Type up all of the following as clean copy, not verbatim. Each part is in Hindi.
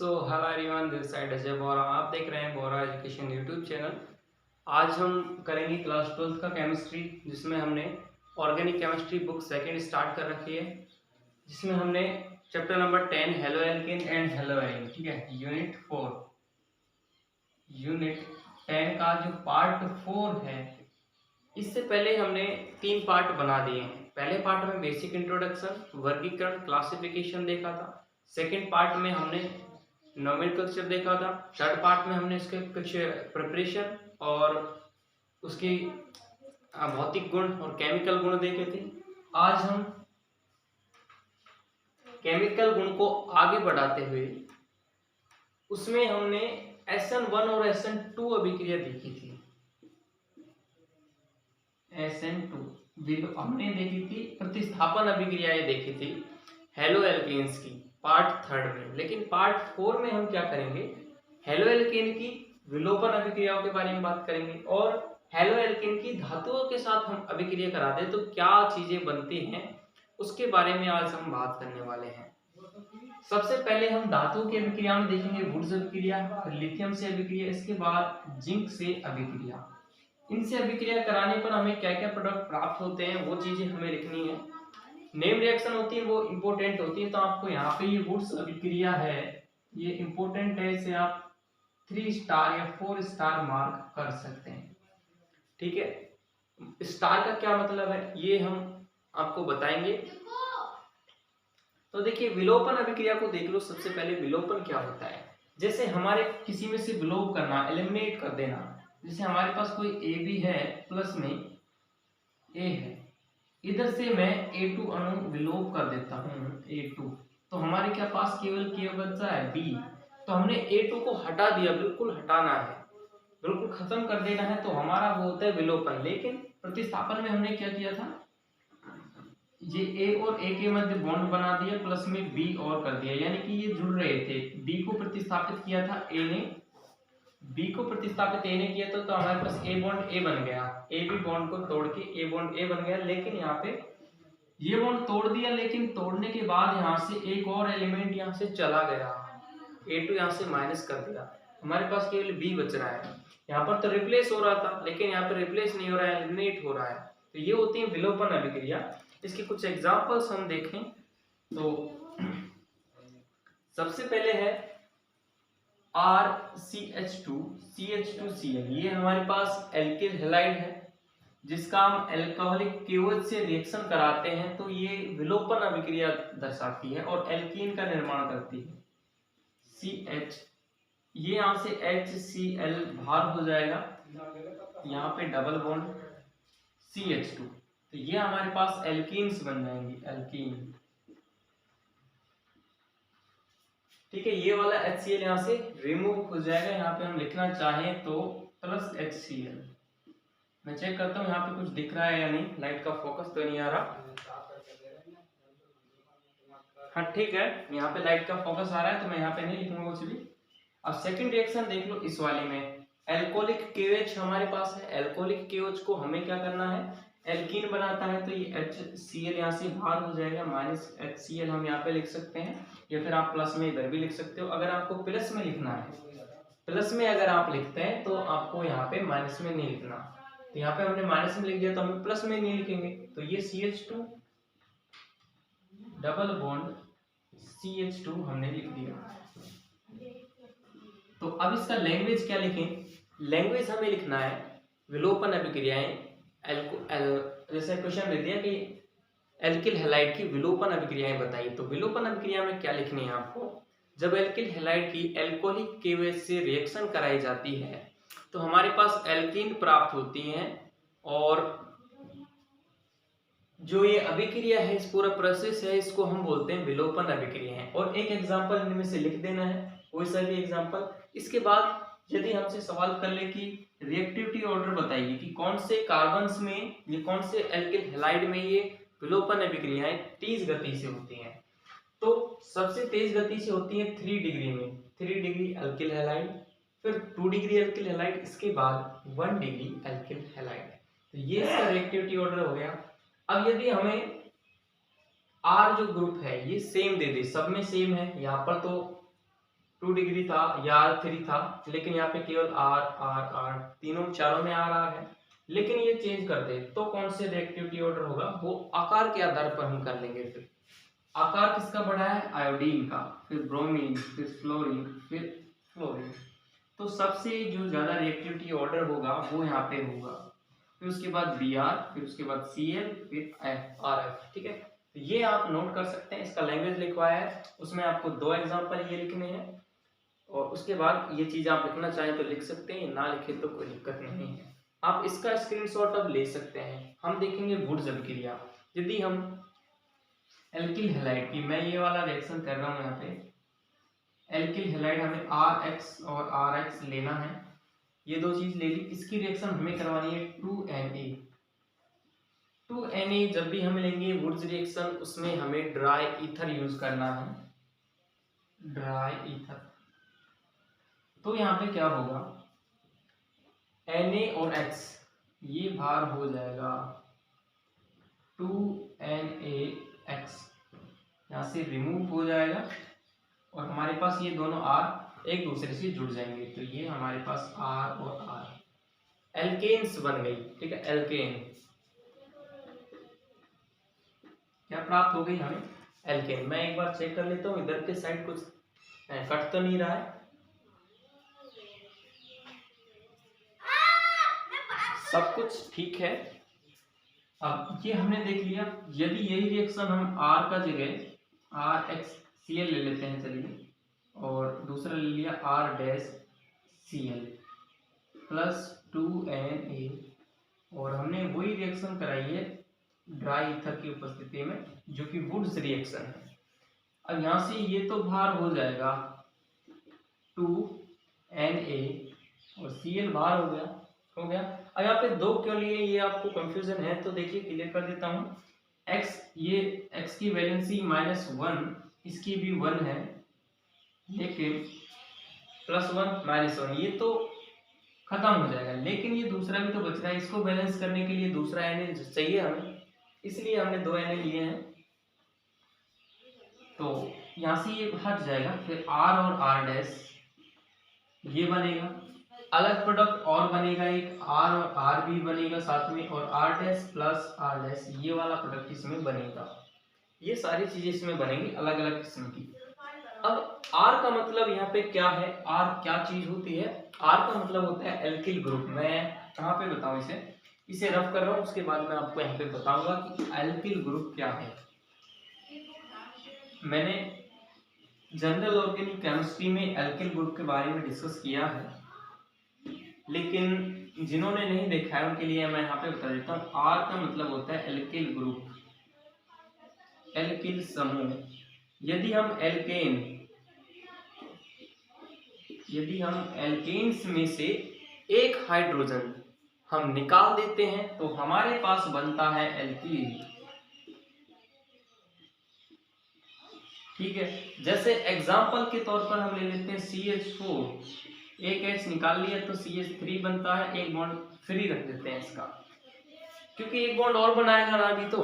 Hello everyone, this side Ajay Bora. आप देख रहे हैं बोरा एजुकेशन यूट्यूब चैनल। आज हम करेंगे क्लास 12th का केमिस्ट्री, जिसमें हमने organic chemistry book second start कर रखी है, जिसमें हमने chapter number 10 halo alkane and hello arene, ठीक है, यूनिट 10 का जो पार्ट 4 है। इससे पहले हमने 3 पार्ट बना दिए हैं। पहले पार्ट में बेसिक इंट्रोडक्शन, वर्गीकरण, क्लासिफिकेशन देखा था। सेकेंड पार्ट में हमने नोमेनक्लेचर देखा था। थर्ड पार्ट में हमने इसके कुछ प्रिपरेशन और उसकी भौतिक गुण और केमिकल गुण देखे थे। आज हम केमिकल गुण को आगे बढ़ाते हुए उसमें हमने SN1 और SN2 अभिक्रिया देखी थी। SN2 हमने देखी थी, प्रतिस्थापन अभिक्रियाएं देखी थी हेलो एल्केन्स की पार्ट 3 में। लेकिन पार्ट 4 में हम क्या करेंगे, हेलो एल्केन की विलोपन अभिक्रियाओं के बारे में बात करेंगे और हेलो एल्केन की धातुओं के साथ हम अभिक्रिया कराते हैं तो क्या चीजें बनती हैं उसके बारे में आज हम बात करने वाले हैं। सबसे पहले हम धातु की अभिक्रिया में देखेंगे वुड्स अभिक्रिया, फिर लिथियम से अभिक्रिया, इसके बाद जिंक से अभिक्रिया। इनसे अभिक्रिया कराने पर हमें क्या क्या प्रोडक्ट प्राप्त होते हैं वो चीजें हमें लिखनी है। नेम रिएक्शन होती है वो इंपॉर्टेंट होती है, तो आपको यहाँ पे ये वुड्स अभिक्रिया है, ये इंपॉर्टेंट है, इसे आप 3 स्टार या 4 स्टार मार्क कर सकते हैं। ठीक है, स्टार का क्या मतलब है ये हम आपको बताएंगे। तो देखिए, विलोपन अभिक्रिया को देख लो। सबसे पहले विलोपन क्या होता है, जैसे हमारे किसी में से विलोप करना, एलिमिनेट कर देना। जैसे हमारे पास कोई ए बी है, प्लस में ए है, इधर से मैं A2 अणु विलोप कर देता हूँ A2, तो हमारे क्या पास केवल क्या बचा है B। तो हमने A2 को हटा दिया, बिल्कुल हटाना है, बिल्कुल खत्म कर देना है, तो हमारा वो होता है विलोपन। लेकिन प्रतिस्थापन में हमने क्या किया था, ये A और A के मध्य बॉन्ड बना दिया, प्लस में B और कर दिया, यानी कि ये जुड़ रहे थे। B को प्रतिस्थापित किया था A ने, B को प्रतिस्थापित A ने किया था, तो हमारे पास A बॉन्ड A बन गया। A B बॉन्ड को तोड़ के A बॉन्ड A बन गया। लेकिन यहाँ पे ये बॉन्ड तोड़ दिया, लेकिन तोड़ने के बाद यहाँ से एक और एलिमेंट यहाँ से चला गया, A2 यहाँ से माइनस कर दिया, हमारे पास केवल B बच रहा है। यहाँ पर तो रिप्लेस हो रहा था, लेकिन यहाँ पर रिप्लेस नहीं हो रहा है, एलिमिनेट हो रहा है। तो ये होती है विलोपन अभिक्रिया। इसके कुछ एग्जाम्पल्स हम देखें तो सबसे पहले है RCH2CH2Cl। ये हमारे पास एल्किल हैलाइड है, जिसका हम अल्कोहलिक केओएच से रिएक्शन कराते हैं तो ये विलोपन अभिक्रिया दर्शाती है और एल्कीन का निर्माण करती है। CH, ये यहाँ से HCl बाहर हो जाएगा, यहाँ पे डबल बॉन्ड CH2, तो ये हमारे पास एल्कीन्स बन जाएंगे, एल्कीन। ठीक है, ये वाला HCl यहाँ से रिमूव हो जाएगा। यहाँ पे हम लिखना चाहें तो प्लस HCl। मैं चेक करता हूँ यहाँ पे कुछ दिख रहा है या नहीं, लाइट का फोकस तो नहीं आ रहा। हाँ ठीक है, यहाँ पे लाइट का फोकस आ रहा है, तो मैं यहाँ पे नहीं लिखूंगा कुछ भी। अब सेकंड रिएक्शन देख लो, इस वाले में एल्कोहलिक केओएच हमारे पास है। एल्कोहलिक केओएच को हमें क्या करना है, एल्कीन बनाता है, तो ये HCl यहाँ से बाहर हो जाएगा, माइनस HCl हम यहाँ पे लिख सकते हैं, या फिर आप प्लस में इधर भी लिख सकते हो। अगर आपको प्लस में लिखना है, प्लस में अगर आप लिखते हैं तो आपको यहाँ पे माइनस में नहीं लिखना। तो यहाँ पे हमने माइनस में लिख दिया, तो हम प्लस में नहीं लिखेंगे, तो ये CH2 डबल बॉन्ड CH2 हमने लिख दिया। तो अब इसका लैंग्वेज क्या लिखें, लैंग्वेज हमें लिखना है विलोपन अभिक्रियाएं। जैसे क्वेश्चन लिख दिया कि एल्किल हैलाइड की विलोपन अभिक्रियाएं बताइए, तो विलोपन अभिक्रिया में क्या लिखनी है आपको, जब एल्किल हैलाइड की एल्कोहलिक केओएच से रिएक्शन कराई जाती है तो हमारे पास एल्कीन प्राप्त होती हैं, और जो ये अभिक्रिया है, इस पूरा प्रोसेस है, इसको हम बोलते हैं विलोपन अभिक्रिया है। और एक एग्जांपल इनमें से लिख देना है, कोई सा भी एग्जांपल। इसके बाद यदि हमसे सवाल कर ले कि रिएक्टिविटी ऑर्डर बताइए कि कौन से कार्बन्स में, ये कौन से एल्किल हैलाइड में ये विलोपन अभिक्रियाएं तेज गति से होती हैं, तो सबसे तेज गति से होती है 3 डिग्री में, 3 डिग्री एल्किल हैलाइड, फिर 2 डिग्री एल्किल हैलाइड, इसके बाद 1 डिग्री एल्किल हैलाइड। तो ये इसका रिएक्टिविटी ऑर्डर हो गया। अब यदि हमें R जो ग्रुप है ये सेम दे दे, सब में सेम है, यहाँ पर तो 2 डिग्री था या R3 था, लेकिन यहाँ पे केवल R R R तीनों चारों में R R है। लेकिन ये चेंज कर दे तो कौन से रिएक्टिविटी ऑर्डर होगा, वो आकार के आधार पर हम कर लेंगे। फिर आकार किसका बढ़ा है, आयोडीन का, फिर ब्रोमीन, फिर फ्लोरीन, फिर फ्लोरीन। तो सबसे जो ज्यादा रिएक्टिविटी ऑर्डर होगा वो यहाँ पे होगा। फिर उसके बाद Br, फिर उसके बाद Cl, फिर RF। ठीक है, तो ये आप नोट कर सकते हैं। इसका लैंग्वेज लिखवाया है, उसमें आपको 2 एग्जांपल ये लिखने हैं, और उसके बाद ये चीज आप लिखना चाहें तो लिख सकते हैं, ना लिखे तो कोई दिक्कत नहीं है। आप इसका स्क्रीनशॉट अब ले सकते हैं। हम देखेंगे वुड्स अभिक्रिया। यदि हम एल्किल हैलाइड की, मैं ये वाला रिएक्शन कर रहा हूँ यहाँ पे, एल्किल हैलाइड हमें RH और RH लेना है, ये 2 चीज ले ली। इसकी रिएक्शन हमें करवानी है 2Na। 2Na जब भी हम लेंगे वुड्स रिएक्शन, उसमें हमें ड्राई ईथर यूज करना है, ड्राई ईथर। तो यहाँ पे क्या होगा, Na और X ये भार हो जाएगा 2NaX, यहाँ से रिमूव हो जाएगा और हमारे पास ये दोनों R एक दूसरे से जुड़ जाएंगे। तो ये हमारे पास R और R एल्केन्स बन गई। ठीक है, एल्केन क्या प्राप्त हो गई हमें, एल्केन। मैं एक बार चेक कर लेता हूँ इधर के साइड कुछ कट तो नहीं रहा है, सब कुछ ठीक है। अब ये हमने देख लिया। यदि यही रिएक्शन हम R का जगह RXCl ले लेते हैं, चलिए, और दूसरा ले लिया R-Cl प्लस 2Na, और हमने वही रिएक्शन कराई है ड्राई ईथर की उपस्थिति में, जो कि वुड्स रिएक्शन है। अब यहाँ से ये तो भार हो जाएगा 2Na और Cl भार हो गया। अब यहाँ पे 2 क्यों लिए, ये आपको कंफ्यूजन है तो देखिए क्लियर कर देता हूँ। X, ये X की वैलेंसी -1, इसकी भी 1 है, लेकिन +1 -1 ये तो खत्म हो जाएगा, लेकिन ये दूसरा भी तो बच रहा है। इसको बैलेंस करने के लिए दूसरा Na चाहिए हमें, इसलिए हमने 2 Na लिए हैं। तो यहाँ से ये हट जाएगा, फिर R और R' ये बनेगा, अलग प्रोडक्ट और बनेगा, एक R और R भी बनेगा साथ में, और R' प्लस R' ये वाला प्रोडक्ट इसमें बनेगा। ये सारी चीजें इसमें बनेंगी अलग अलग किस्म की। अब R का मतलब यहाँ पे क्या है, R क्या चीज होती है, R का मतलब होता है एल्किल ग्रुप। मैं कहाँ पे बताऊं इसे रफ कर रहा हूँ, उसके बाद मैं आपको यहाँ पे बताऊंगा कि एल्किल ग्रुप क्या है। मैंने जनरल ऑर्गेनिक केमिस्ट्री में एल्किल ग्रुप के बारे में डिस्कस किया है, लेकिन जिन्होंने नहीं देखा है उनके लिए मैं यहाँ पे बता देता हूँ। R का मतलब होता है एल्किल ग्रुप, एल्किल समूह। यदि हम एल्केन्स में से एक हाइड्रोजन हम निकाल देते हैं तो हमारे पास बनता है एल्कीन। ठीक है, जैसे एग्जाम्पल के तौर पर हम ले लेते हैं CH4, एक H निकाल लिया तो CH3 बनता है, एक बॉन्ड फ्री रख देते हैं इसका, क्योंकि एक बॉन्ड और बनाएगा ना अभी तो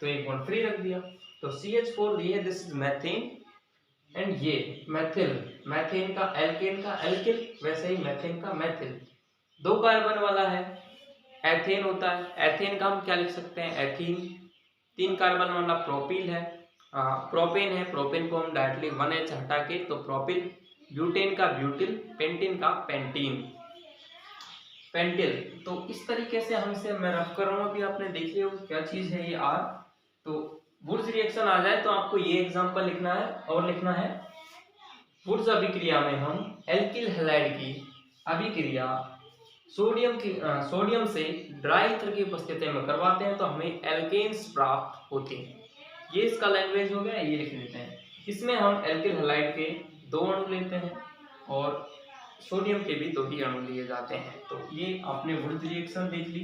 एक बॉन्ड फ्री रख दिया। तो CH4 लिए, दिस इज मेथेन, एंड ये मैथिल, मैथेन का एल्केन का एल्किल, वैसे ही मैथेन का मैथिल। 2 कार्बन वाला है, एथेन होता है, एथेन का हम क्या लिख सकते हैं, एथीन। 3 कार्बन वाला प्रोपिल है, प्रोपेन है, प्रोपेन को हम डायरेक्टली 1H हटा के तो प्रोपिल। ब्यूटेन का ब्यूटिल, पेंटिन का पेंटीन, पेंटिल। तो इस तरीके से हमसे मैं रफ कर रहा हूँ, अभी आपने देख लिया क्या चीज है ये R। तो वुड्स रिएक्शन आ जाए तो आपको ये एग्जांपल लिखना है, और लिखना है वुड्स अभिक्रिया में हम एल्किल हैलाइड की अभिक्रिया सोडियम से ड्राई ईथर की उपस्थिति में करवाते हैं तो हमें एल्केन्स प्राप्त होते हैं। ये इसका लैंग्वेज हो गया, ये लिख देते हैं। इसमें हम एल्किल हैलाइड के 2 अणु लेते हैं और सोडियम के भी 2 ही अणु लिए जाते हैं। तो ये आपने वुड्स रिएक्शन देख ली।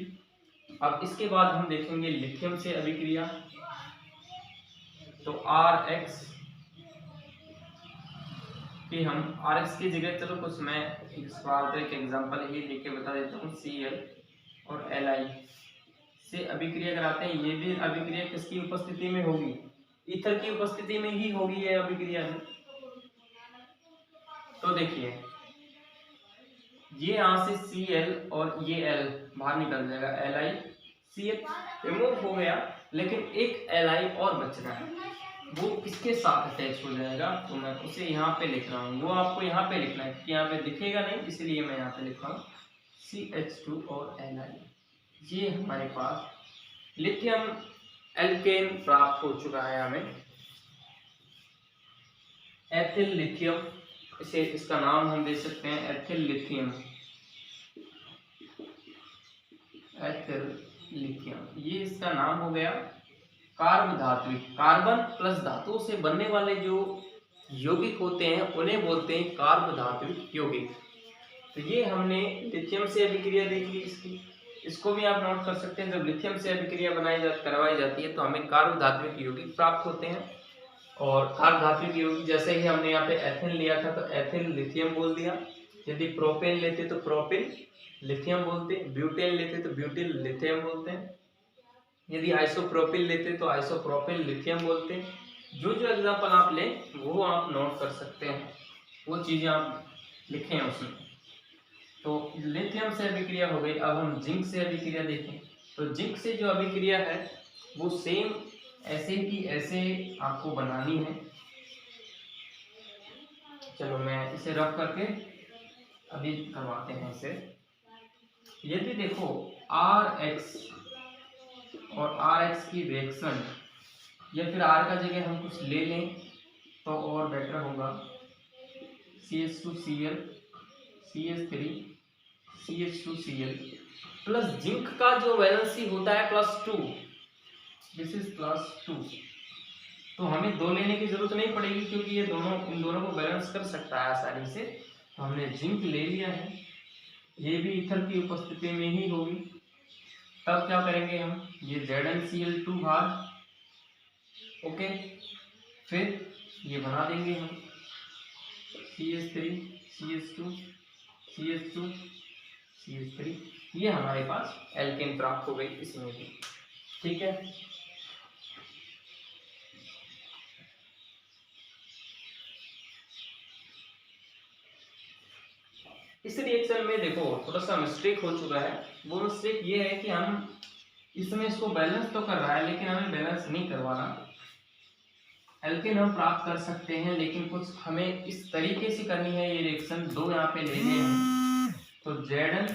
अब इसके बाद हम देखेंगे लिथियम से अभिक्रिया। तो RX कि हम RX की जगह, चलो कुछ मैं इस बार एक एग्जांपल ही लेके बता देता हूँ, Cl और Li से अभिक्रिया कराते हैं। ये भी अभिक्रिया किसकी उपस्थिति में होगी, ईथर की उपस्थिति में ही होगी ये अभिक्रिया। तो देखिए ये यहाँ से Cl और ये L बाहर निकल जाएगा, LiCl रिमूव हो गया, लेकिन एक Li और बच रहा है, वो किसके साथ अटैच हो जाएगा, तो मैं उसे यहाँ पे लिख रहा हूँ। वो आपको यहाँ पे लिखना है क्योंकि यहाँ पे दिखेगा नहीं, इसलिए मैं यहाँ पे लिख रहा हूँ CH2 और Li। ये हमारे पास लिथियम एल्केन प्राप्त हो चुका है हमें, एथिल लिथियम, इसे इसका नाम हम दे सकते हैं एथिल लिथियम, एथिल लिथियम, ये इसका नाम हो गया। कार्ब धात्विक, कार्बन प्लस धातु से बनने वाले जो यौगिक होते हैं उन्हें बोलते हैं कार्ब धात्विक यौगिक। तो ये हमने लिथियम से अभिक्रिया देख ली इसकी, इसको भी आप नोट कर सकते हैं। जब लिथियम से अभिक्रिया करवाई जाती है तो हमें कार्ब धात्विक यौगिक प्राप्त होते हैं। और कार्ब धात्विक यौगिक जैसे ही हमने यहाँ पे एथिल लिया था तो एथिल लिथियम बोल दिया, यदि प्रोपेन लेते तो प्रोपिन लिथियम बोलते, ब्यूटेन लेते तो ब्यूटिल लिथियम बोलते हैं, यदि आइसोप्रोपिल लेते तो आइसोप्रोपिल लिथियम बोलते हैं। जो जो एग्जाम्पल आप लें वो आप नोट कर सकते हैं, वो चीज़ें आप लिखें उसमें। तो लिथियम से अभिक्रिया हो गई। अब हम जिंक से अभिक्रिया देखें, तो जिंक से जो अभिक्रिया है वो सेम ऐसे की ऐसे आपको बनानी है। चलो मैं इसे रफ करके अभी करवाते हैं इसे। यदि देखो Rx और Rx की रिएक्शन, या फिर R का जगह हम कुछ ले लें तो और बेटर होगा, CH2Cl CH3 CH2Cl plus zinc का जो वैलेंसी होता है +2, दिस इज +2। तो हमें दो लेने की जरूरत नहीं पड़ेगी क्योंकि ये दोनों इन दोनों को बैलेंस कर सकता है आसानी से। तो हमने जिंक ले लिया है, ये भी ईथर की उपस्थिति में ही होगी। तब क्या करेंगे हम, ये ZnCl2 बाहर, ओके, फिर ये बना देंगे हम CH3 CH2 CH2 CH3, ये हमारे पास एल्केन प्राप्त हो गई इसमें भी, ठीक है। इस रिएक्शन में देखो थोड़ा सा मिस्टेक हो चुका है। वो मिस्टेक ये है कि हम इसमें इसको बैलेंस तो कर रहा है लेकिन हमें बैलेंस नहीं करवाना। एल्केन हम प्राप्त कर सकते हैं लेकिन कुछ हमें इस तरीके से करनी है। ये रिएक्शन दो यहाँ पे लेने हैं, तो Zn